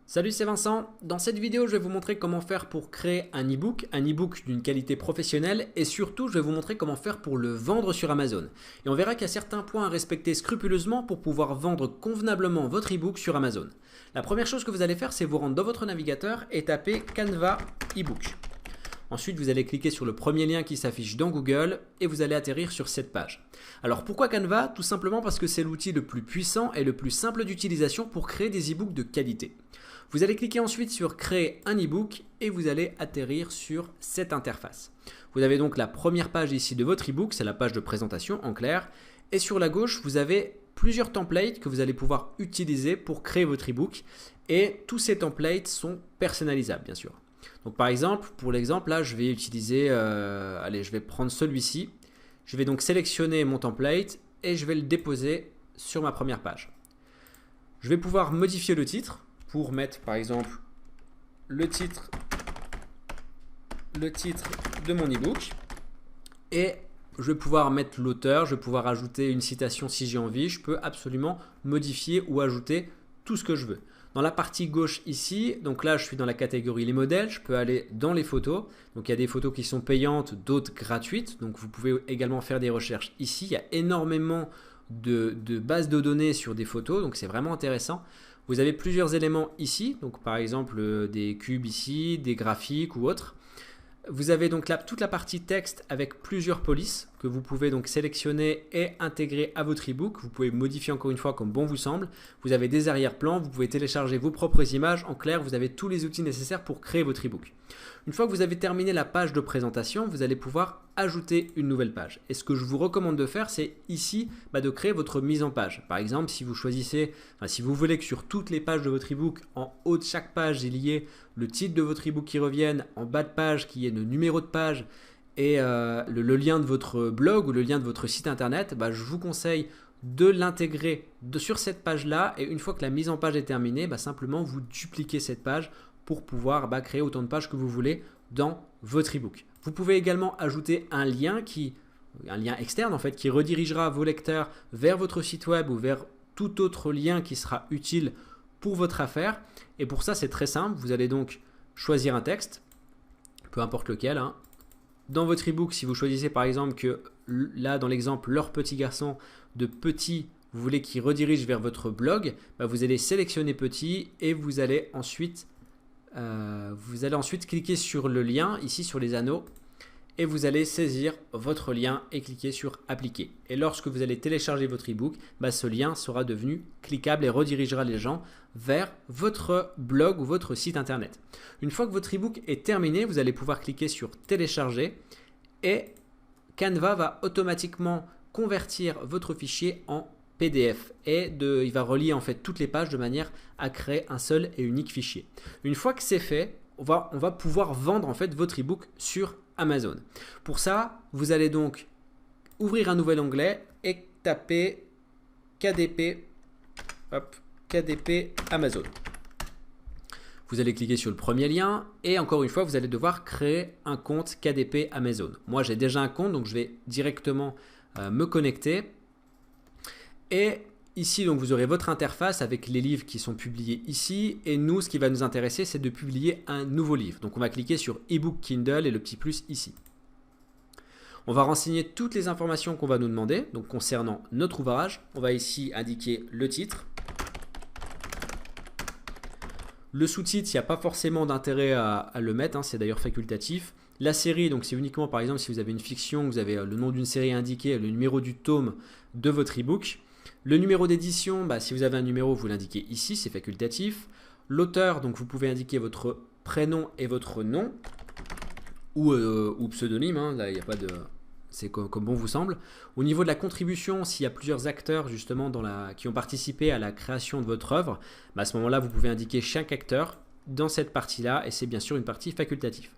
Salut, c'est Vincent. Dans cette vidéo, je vais vous montrer comment faire pour créer un e-book d'une qualité professionnelle et surtout, je vais vous montrer comment faire pour le vendre sur Amazon. Et on verra qu'il y a certains points à respecter scrupuleusement pour pouvoir vendre convenablement votre e-book sur Amazon. La première chose que vous allez faire, c'est vous rendre dans votre navigateur et taper Canva e-book. Ensuite, vous allez cliquer sur le premier lien qui s'affiche dans Google et vous allez atterrir sur cette page. Alors pourquoi Canva? Tout simplement parce que c'est l'outil le plus puissant et le plus simple d'utilisation pour créer des e-books de qualité. Vous allez cliquer ensuite sur créer un e-book et vous allez atterrir sur cette interface. Vous avez donc la première page ici de votre e-book, c'est la page de présentation en clair. Et sur la gauche, vous avez plusieurs templates que vous allez pouvoir utiliser pour créer votre e-book. Et tous ces templates sont personnalisables bien sûr. Donc par exemple, pour l'exemple là, je vais utiliser, je vais prendre celui-ci. Je vais donc sélectionner mon template et je vais le déposer sur ma première page. Je vais pouvoir modifier le titre pour mettre par exemple le titre de mon e-book. Et je vais pouvoir mettre l'auteur, je vais pouvoir ajouter une citation si j'ai envie. Je peux absolument modifier ou ajouter tout ce que je veux. Dans la partie gauche ici, donc là je suis dans la catégorie les modèles, je peux aller dans les photos. Donc il y a des photos qui sont payantes, d'autres gratuites. Donc vous pouvez également faire des recherches ici. Il y a énormément de bases de données sur des photos, donc c'est vraiment intéressant. Vous avez plusieurs éléments ici, donc par exemple des cubes ici, des graphiques ou autres. Vous avez donc là toute la partie texte avec plusieurs polices que vous pouvez donc sélectionner et intégrer à votre e-book. Vous pouvez modifier encore une fois comme bon vous semble. Vous avez des arrière-plans, vous pouvez télécharger vos propres images. En clair, vous avez tous les outils nécessaires pour créer votre e-book. Une fois que vous avez terminé la page de présentation, vous allez pouvoir ajouter une nouvelle page. Et ce que je vous recommande de faire, c'est ici de créer votre mise en page. Par exemple, si vous choisissez, si vous voulez que sur toutes les pages de votre e-book, en haut de chaque page, il y ait le titre de votre e-book qui revienne, en bas de page, qu'il y ait le numéro de page et le lien de votre blog ou le lien de votre site internet, je vous conseille de l'intégrer sur cette page-là. Et une fois que la mise en page est terminée, simplement vous dupliquez cette page pour pouvoir créer autant de pages que vous voulez dans votre e-book. Vous pouvez également ajouter un lien externe en fait, qui redirigera vos lecteurs vers votre site web ou vers tout autre lien qui sera utile pour votre affaire. Et pour ça, c'est très simple. Vous allez donc choisir un texte, peu importe lequel. Dans votre e-book, si vous choisissez par exemple que là, dans l'exemple, leur petit garçon de petit, vous voulez qu'il redirige vers votre blog, vous allez sélectionner petit et vous allez ensuite cliquer sur le lien ici sur les anneaux et vous allez saisir votre lien et cliquer sur appliquer. Et lorsque vous allez télécharger votre e-book, ce lien sera devenu cliquable et redirigera les gens vers votre blog ou votre site internet. Une fois que votre e-book est terminé, vous allez pouvoir cliquer sur télécharger et Canva va automatiquement convertir votre fichier en PDF et il va relier en fait toutes les pages de manière à créer un seul et unique fichier. Une fois que c'est fait, on va pouvoir vendre en fait votre e-book sur Amazon. Pour ça, vous allez donc ouvrir un nouvel onglet et taper KDP Amazon. Vous allez cliquer sur le premier lien et encore une fois, vous allez devoir créer un compte KDP Amazon. Moi, j'ai déjà un compte, donc je vais directement me connecter. Et ici, donc, vous aurez votre interface avec les livres qui sont publiés ici. Et nous, ce qui va nous intéresser, c'est de publier un nouveau livre. Donc, on va cliquer sur e-book Kindle et le petit plus ici. On va renseigner toutes les informations qu'on va nous demander. Donc, concernant notre ouvrage, on va ici indiquer le titre. Le sous-titre, il n'y a pas forcément d'intérêt à le mettre, c'est d'ailleurs facultatif. La série, donc c'est uniquement par exemple si vous avez une fiction, vous avez le nom d'une série indiqué, le numéro du tome de votre e-book. Le numéro d'édition, si vous avez un numéro, vous l'indiquez ici, c'est facultatif. L'auteur, donc vous pouvez indiquer votre prénom et votre nom ou pseudonyme, là il n'y a pas de... C'est comme bon vous semble. Au niveau de la contribution, s'il y a plusieurs acteurs justement qui ont participé à la création de votre œuvre, à ce moment-là, vous pouvez indiquer chaque acteur dans cette partie-là et c'est bien sûr une partie facultative.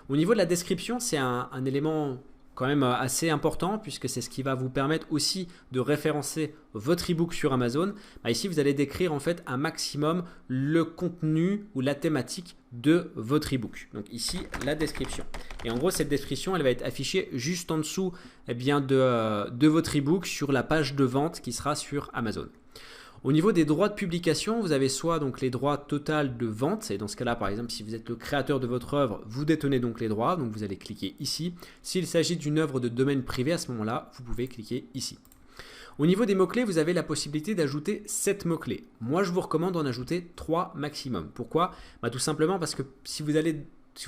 Au niveau de la description, c'est un élément quand même assez important puisque c'est ce qui va vous permettre aussi de référencer votre e-book sur Amazon. Ici, vous allez décrire en fait un maximum le contenu ou la thématique de votre e-book. Donc ici, la description. Et en gros, cette description, elle va être affichée juste en dessous de votre e-book sur la page de vente qui sera sur Amazon. Au niveau des droits de publication, vous avez soit donc les droits totaux de vente, et dans ce cas-là, par exemple, si vous êtes le créateur de votre œuvre, vous détenez donc les droits, donc vous allez cliquer ici. S'il s'agit d'une œuvre de domaine privé, à ce moment-là, vous pouvez cliquer ici. Au niveau des mots-clés, vous avez la possibilité d'ajouter 7 mots-clés. Moi, je vous recommande d'en ajouter 3 maximum. Pourquoi? Tout simplement parce que si vous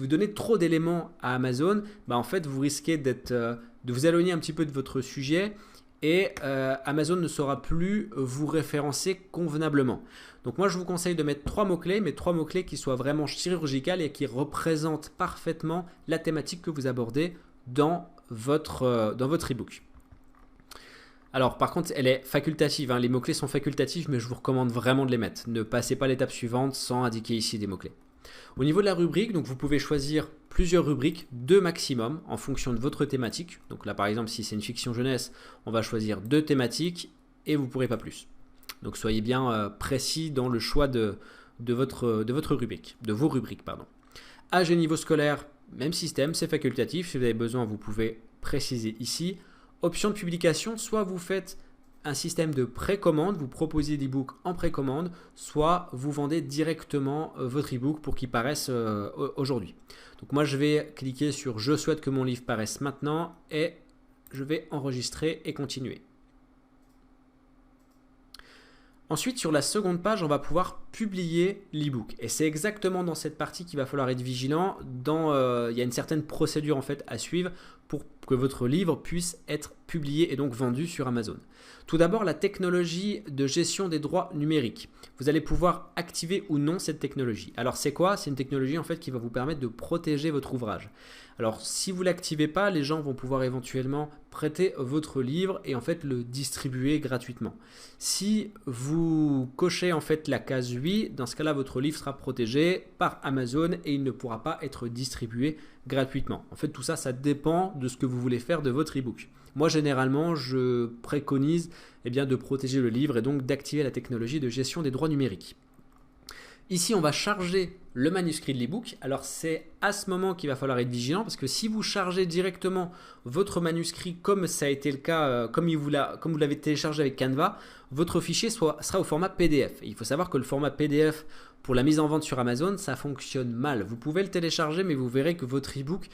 donnez trop d'éléments à Amazon, en fait, vous risquez de vous éloigner un petit peu de votre sujet et Amazon ne saura plus vous référencer convenablement. Donc moi, je vous conseille de mettre 3 mots-clés, mais 3 mots-clés qui soient vraiment chirurgicales et qui représentent parfaitement la thématique que vous abordez dans votre e-book. Alors par contre, elle est facultative, les mots-clés sont facultatifs, mais je vous recommande vraiment de les mettre. Ne passez pas l'étape suivante sans indiquer ici des mots-clés. Au niveau de la rubrique, donc vous pouvez choisir plusieurs rubriques, 2 maximum, en fonction de votre thématique. Donc là par exemple, si c'est une fiction jeunesse, on va choisir 2 thématiques et vous ne pourrez pas plus. Donc soyez bien précis dans le choix de votre rubrique, de vos rubriques, pardon. Âge et niveau scolaire, même système, c'est facultatif. Si vous avez besoin, vous pouvez préciser ici. Option de publication, soit vous faites un système de précommande, vous proposez l'e-book en précommande, soit vous vendez directement votre e-book pour qu'il paraisse aujourd'hui. Donc moi je vais cliquer sur je souhaite que mon livre paraisse maintenant et je vais enregistrer et continuer. Ensuite, sur la seconde page, on va pouvoir publier l'e-book. Et c'est exactement dans cette partie qu'il va falloir être vigilant. Il y a une certaine procédure en fait à suivre pour que votre livre puisse être publié et donc vendu sur Amazon. Tout d'abord, la technologie de gestion des droits numériques. Vous allez pouvoir activer ou non cette technologie. Alors c'est quoi? C'est une technologie en fait qui va vous permettre de protéger votre ouvrage. Alors si vous ne l'activez pas, les gens vont pouvoir éventuellement prêter votre livre et en fait le distribuer gratuitement. Si vous cochez en fait la case oui, dans ce cas-là votre livre sera protégé par Amazon et il ne pourra pas être distribué gratuitement. En fait tout ça, ça dépend de ce que vous voulez faire de votre e-book. Moi généralement je préconise de protéger le livre et donc d'activer la technologie de gestion des droits numériques. Ici, on va charger le manuscrit de l'e-book. Alors, c'est à ce moment qu'il va falloir être vigilant parce que si vous chargez directement votre manuscrit comme ça a été le cas, comme vous l'avez téléchargé avec Canva, votre fichier sera au format PDF. Et il faut savoir que le format PDF pour la mise en vente sur Amazon, ça fonctionne mal. Vous pouvez le télécharger, mais vous verrez que votre e-book,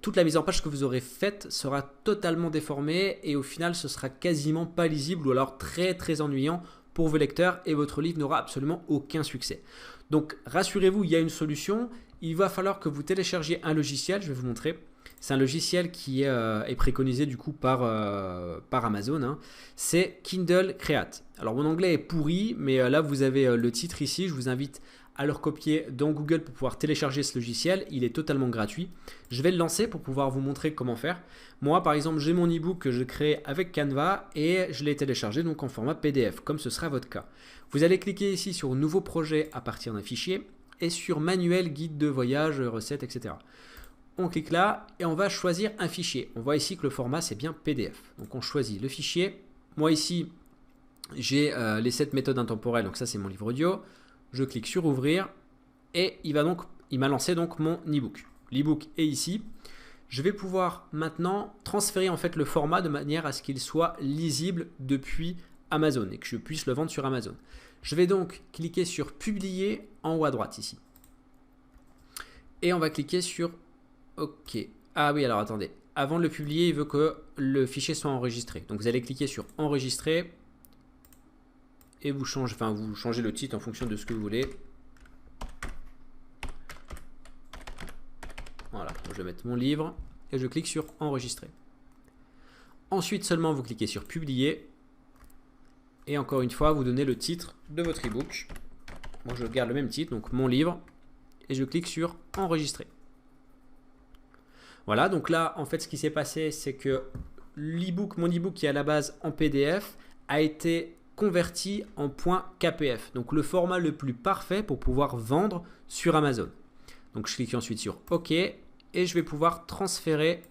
toute la mise en page que vous aurez faite sera totalement déformée et au final, ce sera quasiment pas lisible ou alors très très ennuyant pour vos lecteurs et votre livre n'aura absolument aucun succès. Donc rassurez-vous, il y a une solution. Il va falloir que vous téléchargiez un logiciel, je vais vous montrer. C'est un logiciel qui est préconisé du coup par Amazon. C'est Kindle Create. Alors mon anglais est pourri, mais là vous avez le titre ici. Je vous invite à le recopier dans Google pour pouvoir télécharger ce logiciel. Il est totalement gratuit. Je vais le lancer pour pouvoir vous montrer comment faire. Moi, par exemple, j'ai mon e-book que je crée avec Canva et je l'ai téléchargé donc en format PDF, comme ce sera votre cas. Vous allez cliquer ici sur Nouveau projet à partir d'un fichier et sur Manuel, guide de voyage, recettes, etc. On clique là et on va choisir un fichier. On voit ici que le format, c'est bien PDF. Donc, on choisit le fichier. Moi, ici, j'ai les 7 méthodes intemporelles. Donc, ça, c'est mon livre audio. Je clique sur ouvrir et il m'a lancé donc mon e-book. L'e-book est ici. Je vais pouvoir maintenant transférer en fait le format de manière à ce qu'il soit lisible depuis Amazon et que je puisse le vendre sur Amazon. Je vais donc cliquer sur publier en haut à droite ici. Et on va cliquer sur OK. Ah oui, alors attendez. Avant de le publier, il veut que le fichier soit enregistré. Donc vous allez cliquer sur enregistrer. Et vous changez le titre en fonction de ce que vous voulez. Voilà, je vais mettre mon livre et je clique sur enregistrer. Ensuite seulement vous cliquez sur publier et encore une fois vous donnez le titre de votre e-book. Moi je garde le même titre, donc mon livre, et je clique sur enregistrer. Voilà, donc là en fait ce qui s'est passé c'est que mon e-book qui est à la base en PDF a été converti en .kpf, donc le format le plus parfait pour pouvoir vendre sur Amazon. Donc je clique ensuite sur OK et je vais pouvoir transférer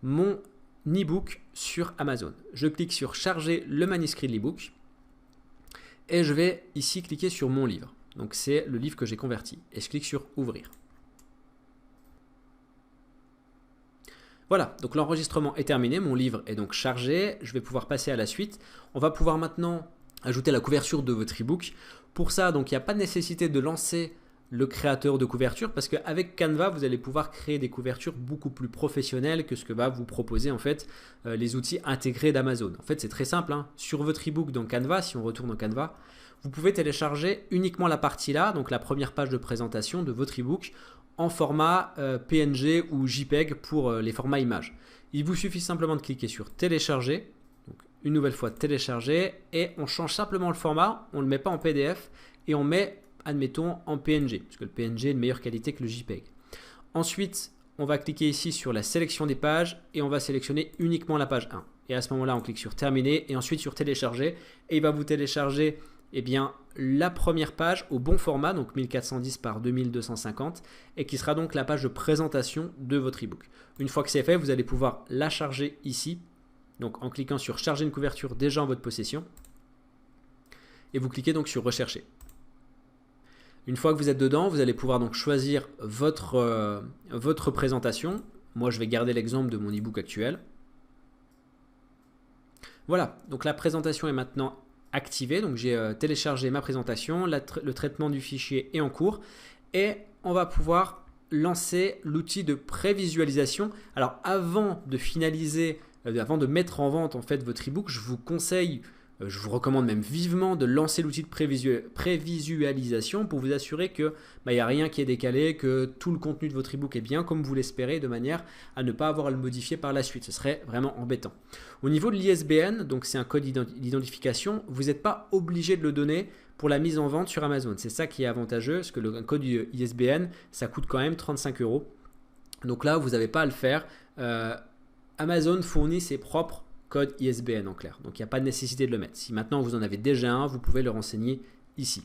mon e-book sur Amazon. Je clique sur charger le manuscrit de l'e-book et je vais ici cliquer sur mon livre. Donc c'est le livre que j'ai converti et je clique sur ouvrir. Voilà, donc l'enregistrement est terminé, mon livre est donc chargé, je vais pouvoir passer à la suite. On va pouvoir maintenant ajouter la couverture de votre ebook. Pour ça, donc il n'y a pas de nécessité de lancer le créateur de couverture parce qu'avec Canva, vous allez pouvoir créer des couvertures beaucoup plus professionnelles que ce que va vous proposer en fait les outils intégrés d'Amazon. En fait, c'est très simple, hein. Sur votre ebook dans Canva, si on retourne dans Canva, vous pouvez télécharger uniquement la partie là, donc la première page de présentation de votre ebook en format PNG ou JPEG pour les formats images. Il vous suffit simplement de cliquer sur télécharger, donc une nouvelle fois télécharger, et on change simplement le format, on ne le met pas en PDF et on met, admettons, en PNG, parce que le PNG est de meilleure qualité que le JPEG. Ensuite, on va cliquer ici sur la sélection des pages et on va sélectionner uniquement la page 1. Et à ce moment-là, on clique sur terminer et ensuite sur télécharger et il va vous télécharger la première page au bon format, donc 1410 par 2250, et qui sera donc la page de présentation de votre ebook. Une fois que c'est fait, vous allez pouvoir la charger ici, donc en cliquant sur charger une couverture déjà en votre possession, et vous cliquez donc sur rechercher. Une fois que vous êtes dedans, vous allez pouvoir donc choisir votre présentation. Moi, je vais garder l'exemple de mon ebook actuel. Voilà, donc la présentation est maintenant activé, donc j'ai téléchargé ma présentation, le traitement du fichier est en cours et on va pouvoir lancer l'outil de prévisualisation. Alors avant de finaliser, avant de mettre en vente en fait votre ebook, je vous conseille, je vous recommande même vivement de lancer l'outil de prévisualisation pour vous assurer que il n'y a rien qui est décalé, que tout le contenu de votre ebook est bien comme vous l'espérez, de manière à ne pas avoir à le modifier par la suite. Ce serait vraiment embêtant. Au niveau de l'ISBN, donc c'est un code d'identification, vous n'êtes pas obligé de le donner pour la mise en vente sur Amazon. C'est ça qui est avantageux, parce que le code ISBN, ça coûte quand même 35 €. Donc là, vous n'avez pas à le faire. Amazon fournit ses propres code ISBN en clair. Donc il n'y a pas de nécessité de le mettre. Si maintenant vous en avez déjà un, vous pouvez le renseigner ici.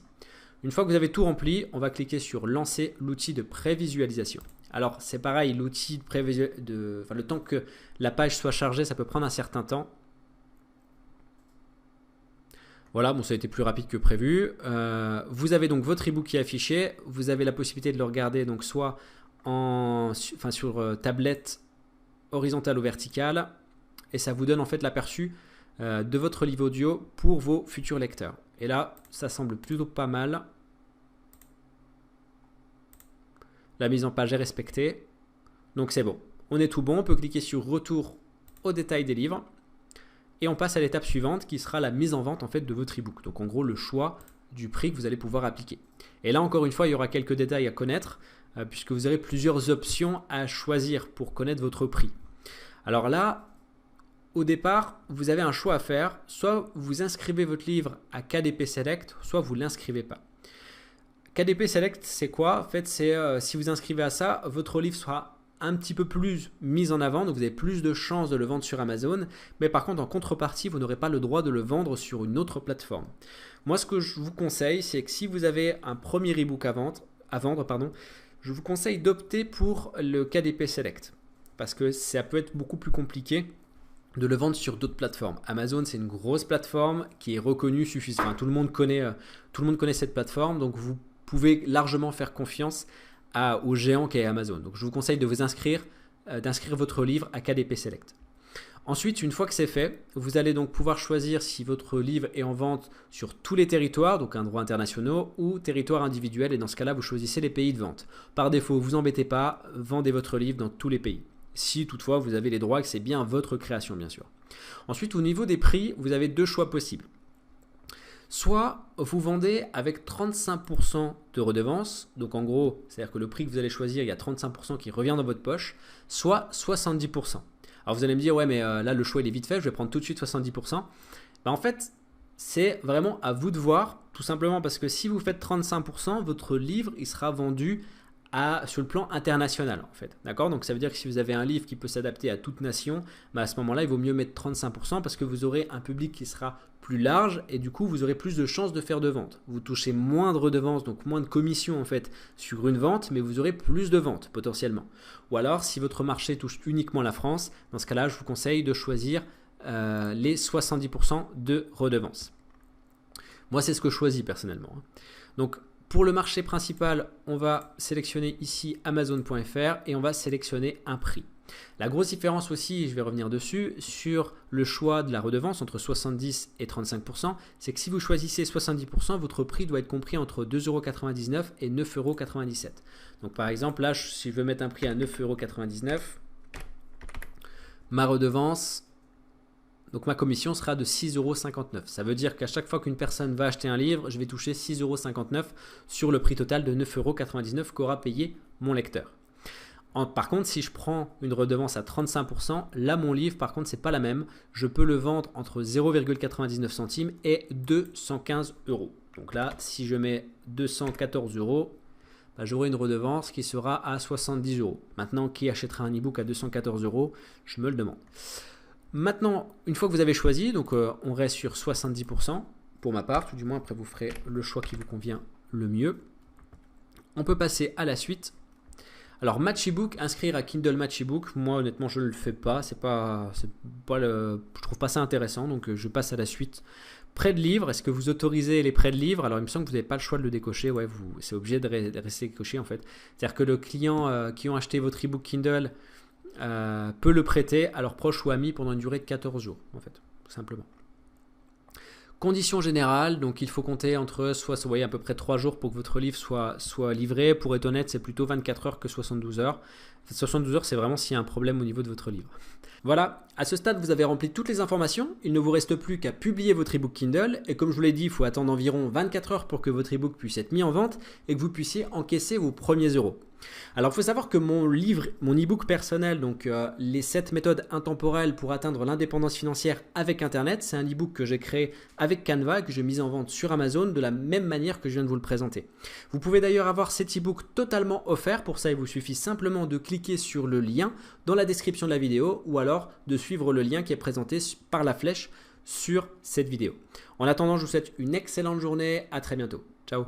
Une fois que vous avez tout rempli, on va cliquer sur lancer l'outil de prévisualisation. Alors c'est pareil, l'outil de le temps que la page soit chargée, ça peut prendre un certain temps. Voilà, bon, ça a été plus rapide que prévu. Vous avez donc votre ebook qui est affiché. Vous avez la possibilité de le regarder donc soit sur tablette horizontale ou verticale. Et ça vous donne en fait l'aperçu de votre livre audio pour vos futurs lecteurs. Et là, ça semble plutôt pas mal. La mise en page est respectée. Donc c'est bon. On est tout bon. On peut cliquer sur retour au détail des livres. Et on passe à l'étape suivante qui sera la mise en vente en fait de votre ebook. Donc en gros, le choix du prix que vous allez pouvoir appliquer. Et là, encore une fois, il y aura quelques détails à connaître puisque vous aurez plusieurs options à choisir pour connaître votre prix. Alors là, au départ, vous avez un choix à faire. Soit vous inscrivez votre livre à KDP Select, soit vous ne l'inscrivez pas. KDP Select, c'est quoi? En fait, c'est si vous inscrivez à ça, votre livre sera un petit peu plus mis en avant, donc vous avez plus de chances de le vendre sur Amazon. Mais par contre, en contrepartie, vous n'aurez pas le droit de le vendre sur une autre plateforme. Moi, ce que je vous conseille, c'est que si vous avez un premier ebook à vendre, je vous conseille d'opter pour le KDP Select parce que ça peut être beaucoup plus compliqué de le vendre sur d'autres plateformes. Amazon, c'est une grosse plateforme qui est reconnue suffisamment. Tout le monde connaît cette plateforme, donc vous pouvez largement faire confiance au géant qu'est Amazon. Donc je vous conseille de vous inscrire, d'inscrire votre livre à KDP Select. Ensuite, une fois que c'est fait, vous allez donc pouvoir choisir si votre livre est en vente sur tous les territoires, donc un droit international ou territoire individuel, et dans ce cas-là, vous choisissez les pays de vente. Par défaut, vous embêtez pas, vendez votre livre dans tous les pays. Si toutefois vous avez les droits et que c'est bien votre création bien sûr. Ensuite au niveau des prix, vous avez deux choix possibles. Soit vous vendez avec 35% de redevance, donc en gros c'est-à-dire que le prix que vous allez choisir, il y a 35% qui revient dans votre poche, soit 70%. Alors vous allez me dire ouais mais là le choix il est vite fait, je vais prendre tout de suite 70%. En fait c'est vraiment à vous de voir, tout simplement parce que si vous faites 35%, votre livre il sera vendu sur le plan international en fait, d'accord? Donc ça veut dire que si vous avez un livre qui peut s'adapter à toute nation, à ce moment-là il vaut mieux mettre 35% parce que vous aurez un public qui sera plus large et du coup vous aurez plus de chances de faire de ventes. Vous touchez moins de redevances, donc moins de commissions en fait sur une vente, mais vous aurez plus de ventes potentiellement. Ou alors si votre marché touche uniquement la France, dans ce cas-là je vous conseille de choisir les 70% de redevances. Moi c'est ce que je choisis personnellement. Donc pour le marché principal, on va sélectionner ici Amazon.fr et on va sélectionner un prix. La grosse différence aussi, je vais revenir dessus, sur le choix de la redevance entre 70 et 35%, c'est que si vous choisissez 70%, votre prix doit être compris entre 2,99 € et 9,97 €. Donc par exemple, là, si je veux mettre un prix à 9,99 €, ma redevance, donc ma commission sera de 6,59 €. Ça veut dire qu'à chaque fois qu'une personne va acheter un livre, je vais toucher 6,59 € sur le prix total de 9,99 € qu'aura payé mon lecteur. Par contre, si je prends une redevance à 35%, là mon livre par contre c'est pas la même. Je peux le vendre entre 0,99 centimes et 215 €. Donc là, si je mets 214 €, j'aurai une redevance qui sera à 70 €. Maintenant, qui achètera un e-book à 214 €? Je me le demande. Maintenant, une fois que vous avez choisi, donc on reste sur 70% pour ma part, tout du moins après vous ferez le choix qui vous convient le mieux. On peut passer à la suite. Alors Match ebook, inscrire à Kindle Match ebook, moi honnêtement je ne le fais pas, je trouve pas ça intéressant, donc je passe à la suite. Prêt de livre, est-ce que vous autorisez les prêts de livres? Alors il me semble que vous n'avez pas le choix de le décocher, ouais, c'est obligé de rester décoché en fait. C'est-à-dire que le client qui ont acheté votre ebook Kindle peut le prêter à leurs proches ou amis pendant une durée de 14 jours en fait, tout simplement. Conditions générales, donc il faut compter entre vous voyez, à peu près 3 jours pour que votre livre soit livré. Pour être honnête, c'est plutôt 24 heures que 72 heures. 72 heures, c'est vraiment s'il y a un problème au niveau de votre livre. Voilà, à ce stade, vous avez rempli toutes les informations. Il ne vous reste plus qu'à publier votre ebook Kindle. Et comme je vous l'ai dit, il faut attendre environ 24 heures pour que votre ebook puisse être mis en vente et que vous puissiez encaisser vos premiers euros. Alors, il faut savoir que mon ebook personnel, donc les 7 méthodes intemporelles pour atteindre l'indépendance financière avec Internet, c'est un ebook que j'ai créé avec Canva et que j'ai mis en vente sur Amazon de la même manière que je viens de vous le présenter. Vous pouvez d'ailleurs avoir cet ebook totalement offert. Pour ça, il vous suffit simplement de cliquer sur le lien dans la description de la vidéo ou alors de suivre le lien qui est présenté par la flèche sur cette vidéo. En attendant, je vous souhaite une excellente journée. À très bientôt. Ciao.